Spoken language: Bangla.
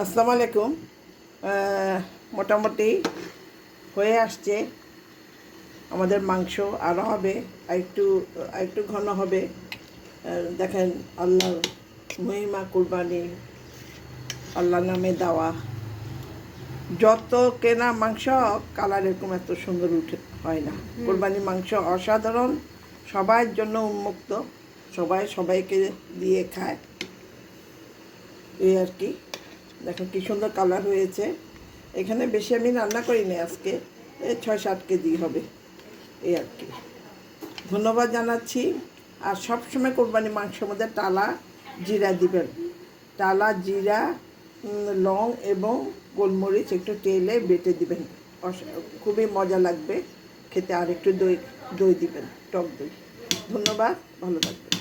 আসসালামু আলাইকুম। মোটামুটি হয়ে আসছে আমাদের মাংস, আরও হবে, আরেকটু ঘন হবে। দেখেন, আল্লাহর মহিমা, কুরবানি, আল্লাহর নামে দেওয়া। যত কেনা মাংস কালার এরকম এত সুন্দর হয় না। কুরবানি মাংস অসাধারণ, সবার জন্য উন্মুক্ত, সবাই সবাইকে দিয়ে খায়, এই আর কি। দেখো কি সুন্দর কালার হয়েছে। এখানে বেশি আমি রান্না করিনি আজকে, 6-7 কেজি হবে, এই আর কি। ধন্যবাদ জানাচ্ছি। আর সবসময় কোরবানি মাংসের মধ্যে টালা জিরা দিবেন। টালা জিরা, লং এবং গোলমরিচ একটু তেলে বেটে দিবেন, খুবই মজা লাগবে খেতে। আর একটু দই দই দিবেন, টক দই। ধন্যবাদ, ভালো থাকবেন।